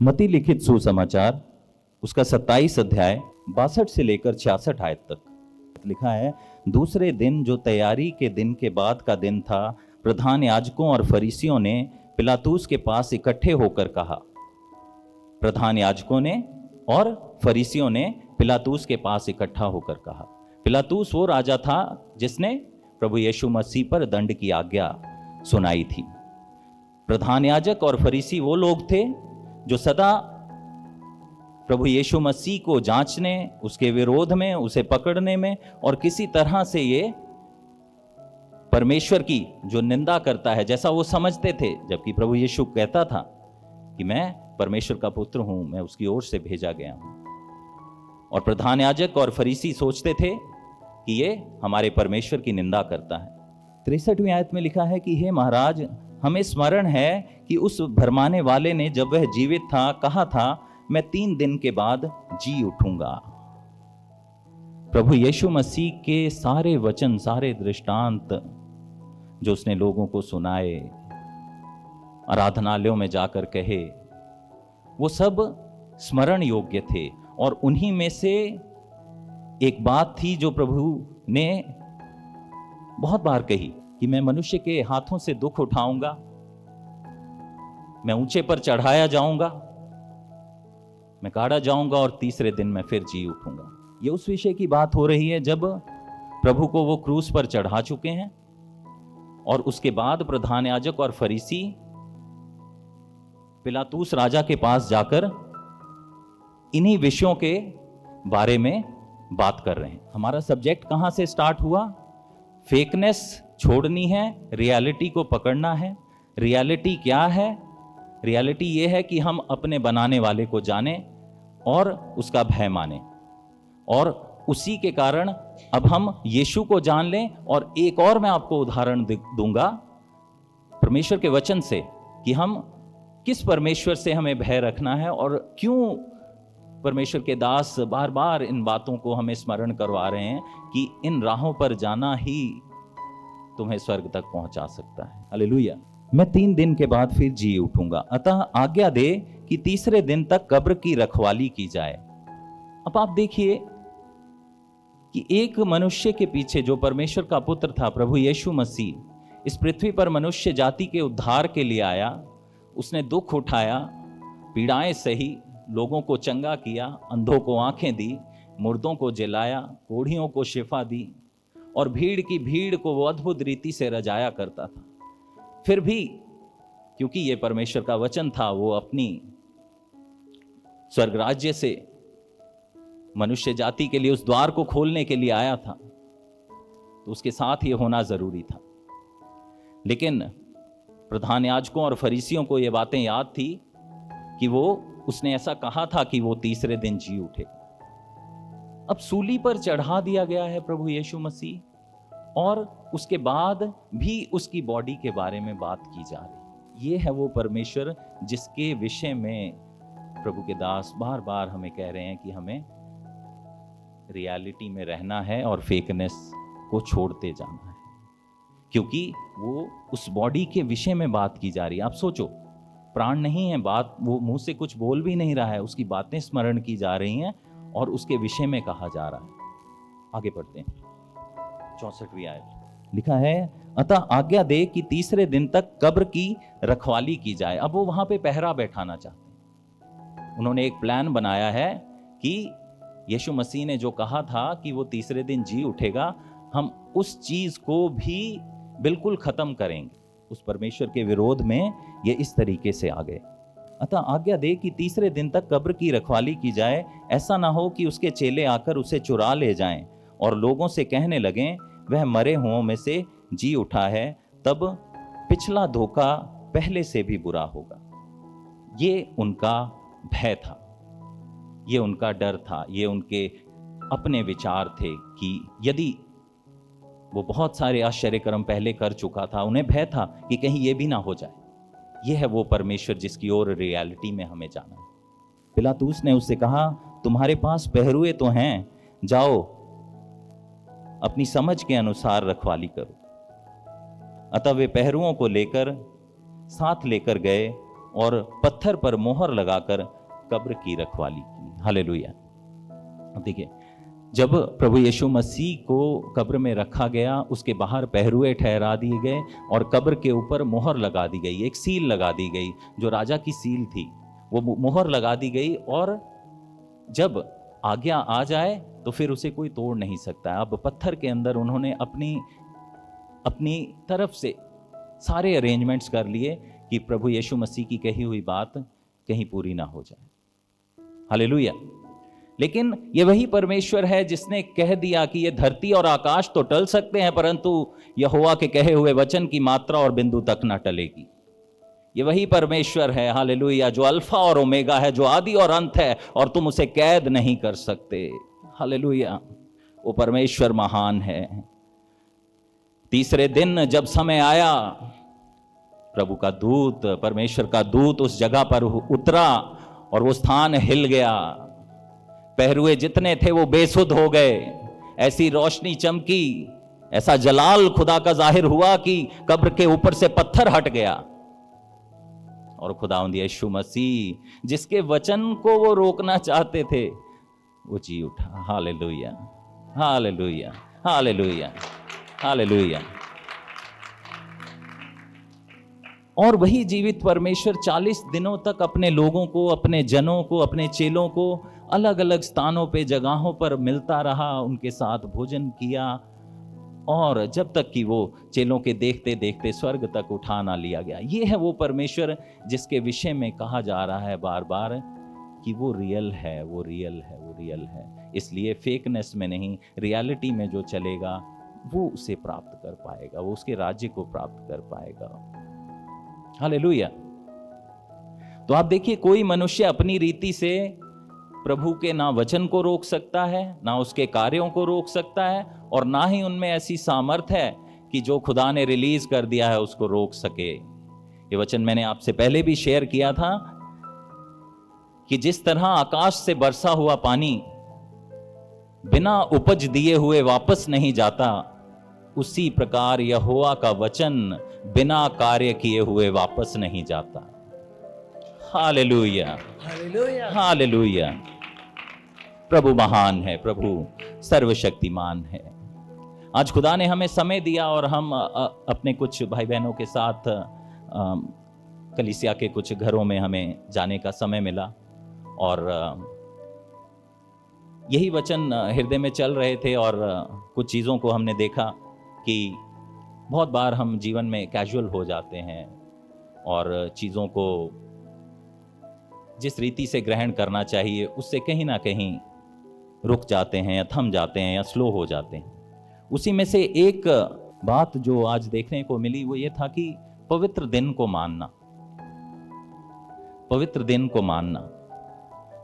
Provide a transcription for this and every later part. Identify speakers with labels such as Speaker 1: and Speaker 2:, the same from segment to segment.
Speaker 1: मत्ती लिखित सुसमाचार उसका 27 अध्याय 62 से लेकर 66 आयत तक लिखा है। दूसरे दिन जो तैयारी के दिन के बाद का दिन था, प्रधान याजकों और फरीसियों ने पिलातुस के पास इकट्ठे होकर कहा। प्रधान याजकों ने और फरीसियों ने पिलातुस के पास इकट्ठा होकर कहा। पिलातुस वो राजा था जिसने प्रभु यीशु मसीह पर दंड की आज्ञा सुनाई थी। प्रधान याजक और फरीसी वो लोग थे जो सदा प्रभु यीशु मसीह को जांचने, उसके विरोध में, उसे पकड़ने में और किसी तरह से ये परमेश्वर की जो निंदा करता है जैसा वो समझते थे, जबकि प्रभु यीशु कहता था कि मैं परमेश्वर का पुत्र हूं, मैं उसकी ओर से भेजा गया हूं। और प्रधान याजक और फरीसी सोचते थे कि ये हमारे परमेश्वर की निंदा करता है। 63वीं आयत में लिखा है कि हे महाराज, हमें स्मरण है कि उस भरमाने वाले ने जब वह जीवित था कहा था, मैं 3 दिन के बाद जी उठूंगा। प्रभु यीशु मसीह के सारे वचन, सारे दृष्टांत जो उसने लोगों को सुनाए, आराधनालयों में जाकर कहे, वो सब स्मरण योग्य थे। और उन्हीं में से एक बात थी जो प्रभु ने बहुत बार कही कि मैं मनुष्य के हाथों से दुख उठाऊंगा, मैं ऊंचे पर चढ़ाया जाऊंगा, मैं काढ़ा जाऊंगा और तीसरे दिन मैं फिर जी उठूंगा। ये उस विषय की बात हो रही है जब प्रभु को वो क्रूस पर चढ़ा चुके हैं और उसके बाद प्रधान याजक और फरीसी पिलातुस राजा के पास जाकर इन्हीं विषयों के बारे में बात कर रहे हैं। हमारा सब्जेक्ट कहां से स्टार्ट हुआ? फेकनेस छोड़नी है, रियलिटी को पकड़ना है। रियलिटी क्या है? रियलिटी ये है कि हम अपने बनाने वाले को जाने और उसका भय माने, और उसी के कारण अब हम यीशु को जान लें। और एक और मैं आपको उदाहरण दूंगा परमेश्वर के वचन से कि हम किस परमेश्वर से हमें भय रखना है और क्यों परमेश्वर के दास बार बार इन बातों को हमें स्मरण करवा रहे हैं कि इन राहों पर जाना ही तुम्हें स्वर्ग तक पहुंचा सकता है। हालेलुया। मैं 3 दिन के बाद फिर जी उठूंगा, अतः आज्ञा दे कि तीसरे दिन तक कब्र की रखवाली की जाए। अब आप देखिए कि एक मनुष्य के पीछे जो परमेश्वर का पुत्र था, प्रभु यीशु मसीह, इस पृथ्वी पर मनुष्य जाति के उद्धार के लिए आया। उसने दुख उठाया, पीड़ाएं सही, लोगों को चंगा किया, अंधों को आंखें दी, मुर्दों को जिलाया, कोढ़ियों को शिफा दी और भीड़ की भीड़ को वो अद्भुत रीति से रजाया करता था। फिर भी क्योंकि ये परमेश्वर का वचन था, वो अपनी स्वर्ग राज्य से मनुष्य जाति के लिए उस द्वार को खोलने के लिए आया था, तो उसके साथ ये होना जरूरी था। लेकिन प्रधान याजकों और फरीसियों को ये बातें याद थी कि उसने ऐसा कहा था कि वो तीसरे दिन जी उठे। अब सूली पर चढ़ा दिया गया है प्रभु यीशु मसीह, और उसके बाद भी उसकी बॉडी के बारे में बात की जा रही। ये है वो परमेश्वर जिसके विषय में प्रभु के दास बार बार हमें कह रहे हैं कि हमें रियलिटी में रहना है और फेकनेस को छोड़ते जाना है, क्योंकि वो उस बॉडी के विषय में बात की जा रही है। आप सोचो, प्राण नहीं है, बात वो मुंह से कुछ बोल भी नहीं रहा है, उसकी बातें स्मरण की जा रही हैं और उसके विषय में कहा जा रहा है। आगे पढ़ते हैं। 64वीं आयत लिखा है, अतः आज्ञा दे कि तीसरे दिन तक कब्र की रखवाली की जाए। अब वो वहां पे पहरा बैठाना चाहते हैं। उन्होंने एक प्लान बनाया है कि यीशु मसीह ने जो कहा था कि वो तीसरे दिन जी उठेगा, हम उस चीज को भी बिल्कुल खत्म करेंगे। उस परमेश्वर के विरोध में ये इस तरीके से आ गए। अतः आज्ञा दे कि तीसरे दिन तक कब्र की रखवाली की जाए, ऐसा ना हो कि उसके चेले आकर उसे चुरा ले जाएं और लोगों से कहने लगें वह मरे हुओं में से जी उठा है, तब पिछला धोखा पहले से भी बुरा होगा। ये उनका भय था, ये उनका डर था, ये उनके अपने विचार थे कि यदि वो बहुत सारे आश्चर्य कर्म पहले कर चुका था, उन्हें भय था कि कहीं ये भी ना हो जाए। ये है वो परमेश्वर जिसकी ओर रियलिटी में हमें जाना है। पिलातुस ने उससे कहा, तुम्हारे पास पहरुए तो हैं, जाओ अपनी समझ के अनुसार रखवाली करो। अतः वे पहरुओं को साथ लेकर गए और पत्थर पर मोहर लगाकर कब्र की रखवाली की। हालेलुया। देखिए, जब प्रभु यीशु मसीह को कब्र में रखा गया, उसके बाहर पहरुए ठहरा दिए गए और कब्र के ऊपर मोहर लगा दी गई, एक सील लगा दी गई, जो राजा की सील थी, वो मोहर लगा दी गई। और जब आज्ञा आ जाए तो फिर उसे कोई तोड़ नहीं सकता। अब पत्थर के अंदर उन्होंने अपनी तरफ से सारे अरेंजमेंट्स कर लिए कि प्रभु यीशु मसीह की कही हुई बात कहीं पूरी ना हो जाए। हालेलुया। लेकिन ये वही परमेश्वर है जिसने कह दिया कि ये धरती और आकाश तो टल सकते हैं, परंतु यहोवा के कहे हुए वचन की मात्रा और बिंदु तक ना टलेगी। ये वही परमेश्वर है, हालेलुया, जो अल्फा और ओमेगा है, जो आदि और अंत है, और तुम उसे कैद नहीं कर सकते। हालेलुया। वो परमेश्वर महान है। तीसरे दिन जब समय आया, प्रभु का दूत, परमेश्वर का दूत उस जगह पर उतरा और वो स्थान हिल गया। पहरुए जितने थे वो बेसुध हो गए। ऐसी रोशनी चमकी, ऐसा जलाल खुदा का जाहिर हुआ कि कब्र के ऊपर से पत्थर हट गया और खुदावंद यीशु मसीह, जिसके वचन को वो रोकना चाहते थे, वो जी उठा। Hallelujah, hallelujah, hallelujah, hallelujah. और वही जीवित परमेश्वर 40 दिनों तक अपने लोगों को, अपने जनों को, अपने चेलों को अलग अलग स्थानों पे, जगहों पर मिलता रहा, उनके साथ भोजन किया, और जब तक कि वो चेलों के देखते देखते स्वर्ग तक उठा ना लिया गया। ये है वो परमेश्वर जिसके विषय में कहा जा रहा है बार बार कि वो रियल है, वो रियल है, वो रियल है। इसलिए फेकनेस में नहीं, रियलिटी में जो चलेगा वो उसे प्राप्त कर पाएगा, वो उसके राज्य को प्राप्त कर पाएगा। हालेलुया। तो आप देखिए, कोई मनुष्य अपनी रीति से प्रभु के ना वचन को रोक सकता है, ना उसके कार्यों को रोक सकता है, और ना ही उनमें ऐसी सामर्थ्य है कि जो खुदा ने रिलीज कर दिया है उसको रोक सके। ये वचन मैंने आपसे पहले भी शेयर किया था कि जिस तरह आकाश से बरसा हुआ पानी बिना उपज दिए हुए वापस नहीं जाता, उसी प्रकार यहोवा का वचन बिना कार्य किए हुए वापस नहीं जाता। Hallelujah, hallelujah, hallelujah. प्रभु महान है, प्रभु सर्वशक्तिमान है। आज खुदा ने हमें समय दिया और हम अपने कुछ भाई बहनों के साथ कलीसिया के कुछ घरों में हमें जाने का समय मिला, और यही वचन हृदय में चल रहे थे। और कुछ चीज़ों को हमने देखा कि बहुत बार हम जीवन में कैजुअल हो जाते हैं और चीज़ों को जिस रीति से ग्रहण करना चाहिए उससे कहीं ना कहीं रुक जाते हैं, या थम जाते हैं, या स्लो हो जाते हैं। उसी में से एक बात जो आज देखने को मिली वो ये था कि पवित्र दिन को मानना, पवित्र दिन को मानना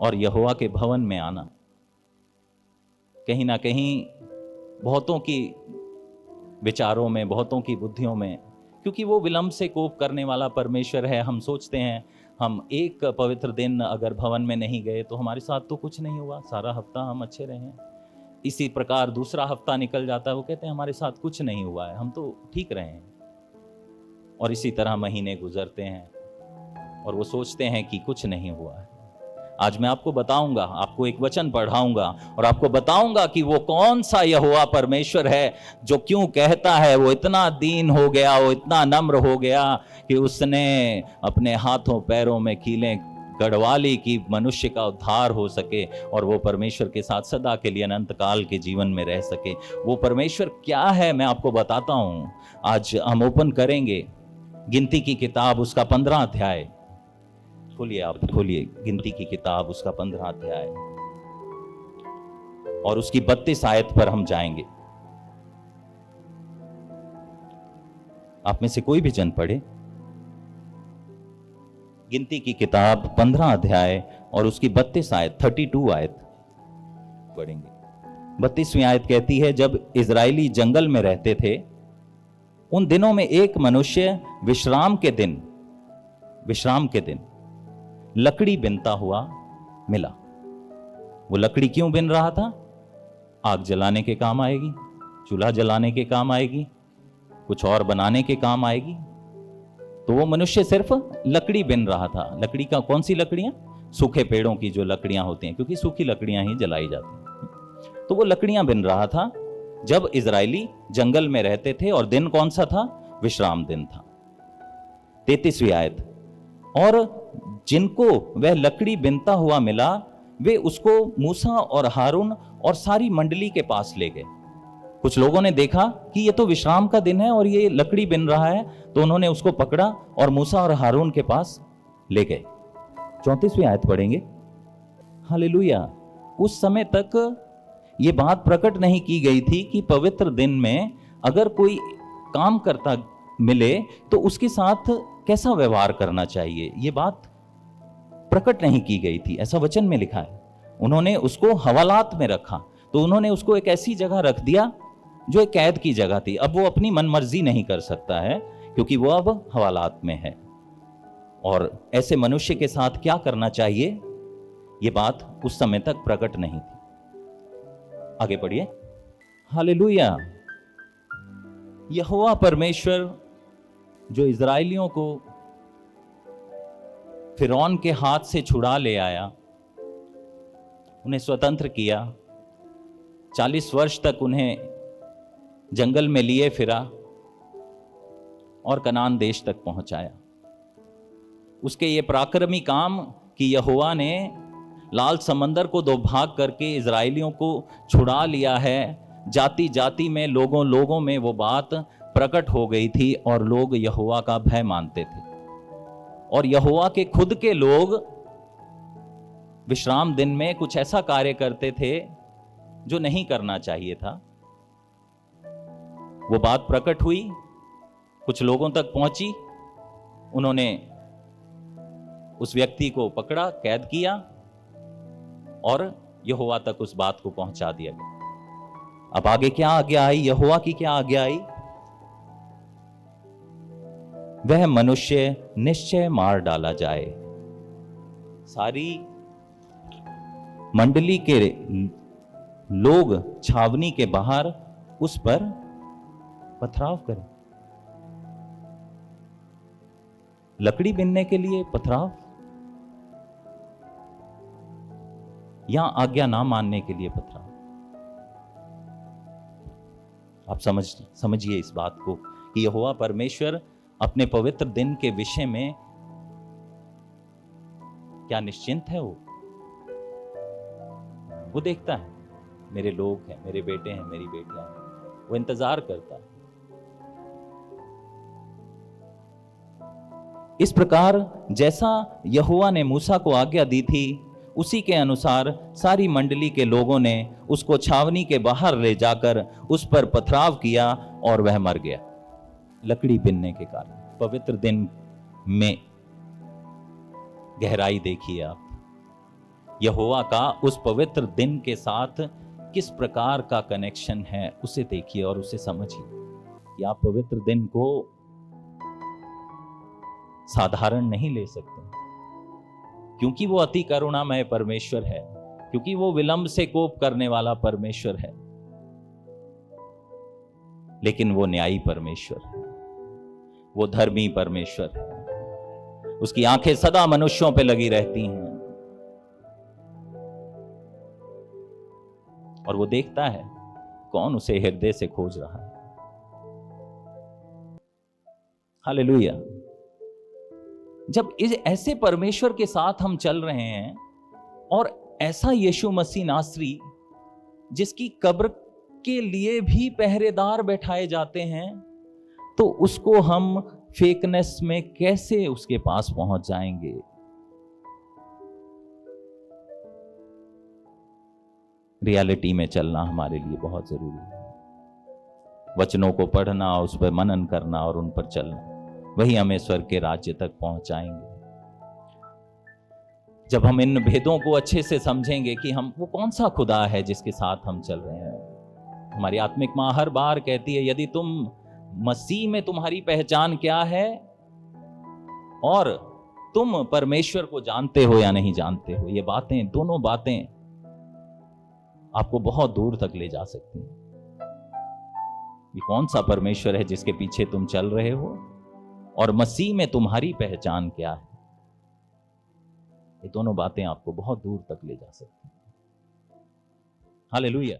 Speaker 1: और यहोवा के भवन में आना कहीं ना कहीं बहुतों की विचारों में, बहुतों की बुद्धियों में, क्योंकि वो विलंब से कोप करने वाला परमेश्वर है। हम सोचते हैं हम एक पवित्र दिन अगर भवन में नहीं गए तो हमारे साथ तो कुछ नहीं हुआ, सारा हफ्ता हम अच्छे रहे हैं। इसी प्रकार दूसरा हफ्ता निकल जाता है, वो कहते हैं हमारे साथ कुछ नहीं हुआ है, हम तो ठीक रहे हैं। और इसी तरह महीने गुजरते हैं और वो सोचते हैं कि कुछ नहीं हुआ है। आज मैं आपको बताऊंगा, आपको एक वचन पढ़ाऊंगा और आपको बताऊंगा कि वो कौन सा यहोवा परमेश्वर है जो क्यों कहता है, वो इतना दीन हो गया, वो इतना नम्र हो गया कि उसने अपने हाथों पैरों में कीलें गढ़वा ली कि मनुष्य का उद्धार हो सके और वो परमेश्वर के साथ सदा के लिए अनंत काल के जीवन में रह सके। वो परमेश्वर क्या है मैं आपको बताता हूं। आज हम ओपन करेंगे गिनती की किताब, उसका 15 अध्याय खोलिए, आप खोलिए गिनती की किताब, उसका 15 अध्याय और उसकी 32 आयत पर हम जाएंगे। आप में से कोई भी जन पढ़े गिनती की किताब 15 अध्याय और उसकी 32 आयत, 32 आयत पढ़ेंगे। 32वीं आयत कहती है, जब इजरायली जंगल में रहते थे उन दिनों में एक मनुष्य विश्राम के दिन लकड़ी बिनता हुआ मिला। वो लकड़ी क्यों बिन रहा था? आग जलाने के काम आएगी, चूल्हा जलाने के काम आएगी, कुछ और बनाने के काम आएगी। तो वो मनुष्य सिर्फ लकड़ी बिन रहा था। लकड़ी का, कौन सी लकड़ियां? सूखे पेड़ों की जो लकड़ियां होती हैं, क्योंकि सूखी लकड़ियां ही जलाई जाती हैं। तो वो लकड़ियां बिन रहा था जब इजरायली जंगल में रहते थे। और दिन कौन सा था? विश्राम दिन था। 33वीं आयत। और जिनको वह लकड़ी बिनता हुआ मिला, वे उसको मूसा और हारून और सारी मंडली के पास ले गए। कुछ लोगों ने देखा कि ये तो विश्राम का दिन है और ये लकड़ी बिन रहा है, तो उन्होंने उसको पकड़ा और मूसा और हारून के पास ले गए। 34वीं आयत पढ़ेंगे। हालेलुया। उस समय तक ये बात प्रकट नहीं की गई थी कि पवित्र दिन में अगर कोई काम करता मिले तो उसके साथ कैसा व्यवहार करना चाहिए, ये बात प्रकट नहीं की गई थी। ऐसा वचन में लिखा है। उन्होंने उसको हवालात में रखा, तो उन्होंने उसको एक ऐसी जगह रख दिया जो एक कैद की जगह थी। अब वो अपनी मनमर्जी नहीं कर सकता है क्योंकि वो अब हवालात में है। और ऐसे मनुष्य के साथ क्या करना चाहिए, ये बात उस समय तक प्रकट नहीं थी। आगे पढ़िए। हालेलुया। यहोवा परमेश्वर जो इजराइलियों को फिरौन के हाथ से छुड़ा ले आया, उन्हें स्वतंत्र किया, 40 वर्ष तक उन्हें जंगल में लिए फिरा और कनान देश तक पहुंचाया। उसके ये पराक्रमी काम कि यहोवा ने लाल समंदर को दो भाग करके इजराइलियों को छुड़ा लिया है। जाति जाति में, लोगों लोगों में वो बात प्रकट हो गई थी और लोग यहोवा का भय मानते थे। और यहोवा के खुद के लोग विश्राम दिन में कुछ ऐसा कार्य करते थे जो नहीं करना चाहिए था। वो बात प्रकट हुई, कुछ लोगों तक पहुंची, उन्होंने उस व्यक्ति को पकड़ा, कैद किया और यहोवा तक उस बात को पहुंचा दिया गया। अब आगे क्या आज्ञा आई? यहोवा की क्या आज्ञा आई? वह मनुष्य निश्चय मार डाला जाए। सारी मंडली के लोग छावनी के बाहर उस पर पथराव करें। लकड़ी बिनने के लिए पथराव, या आज्ञा ना मानने के लिए पथराव। आप समझिए इस बात को कि यहोवा परमेश्वर अपने पवित्र दिन के विषय में क्या निश्चिंत है। वो देखता है, मेरे लोग हैं, मेरे बेटे हैं, मेरी बेटियां हैं, वो इंतजार करता है। इस प्रकार जैसा यहोवा ने मूसा को आज्ञा दी थी, उसी के अनुसार सारी मंडली के लोगों ने उसको छावनी के बाहर ले जाकर उस पर पथराव किया और वह मर गया, लकड़ी बिनने के कारण। पवित्र दिन में गहराई देखिए आप, यहोवा का उस पवित्र दिन के साथ किस प्रकार का कनेक्शन है, उसे देखिए और उसे समझिए कि आप पवित्र दिन को साधारण नहीं ले सकते, क्योंकि वो अति करुणामय परमेश्वर है, क्योंकि वो विलंब से कोप करने वाला परमेश्वर है, लेकिन वो न्यायी परमेश्वर है, वो धर्मी परमेश्वर है। उसकी आंखें सदा मनुष्यों पे लगी रहती हैं और वो देखता है कौन उसे हृदय से खोज रहा है। हालेलुया। जब इस ऐसे परमेश्वर के साथ हम चल रहे हैं और ऐसा यीशु मसीह नासरी जिसकी कब्र के लिए भी पहरेदार बैठाए जाते हैं, तो उसको हम फेकनेस में कैसे उसके पास पहुंच जाएंगे? रियलिटी में चलना हमारे लिए बहुत जरूरी है। वचनों को पढ़ना, उस पर मनन करना और उन पर चलना, वही हमें स्वर्ग के राज्य तक पहुंचाएंगे। जब हम इन भेदों को अच्छे से समझेंगे कि हम वो कौन सा खुदा है जिसके साथ हम चल रहे हैं। हमारी आत्मिक मां हर बार कहती है, यदि तुम मसीह में, तुम्हारी पहचान क्या है और तुम परमेश्वर को जानते हो या नहीं जानते हो, ये बातें, दोनों बातें आपको बहुत दूर तक ले जा सकती हैं। ये कौन सा परमेश्वर है जिसके पीछे तुम चल रहे हो और मसीह में तुम्हारी पहचान क्या है। ये दोनों बातें आपको बहुत दूर तक ले जा सकती हैं। हालेलुया।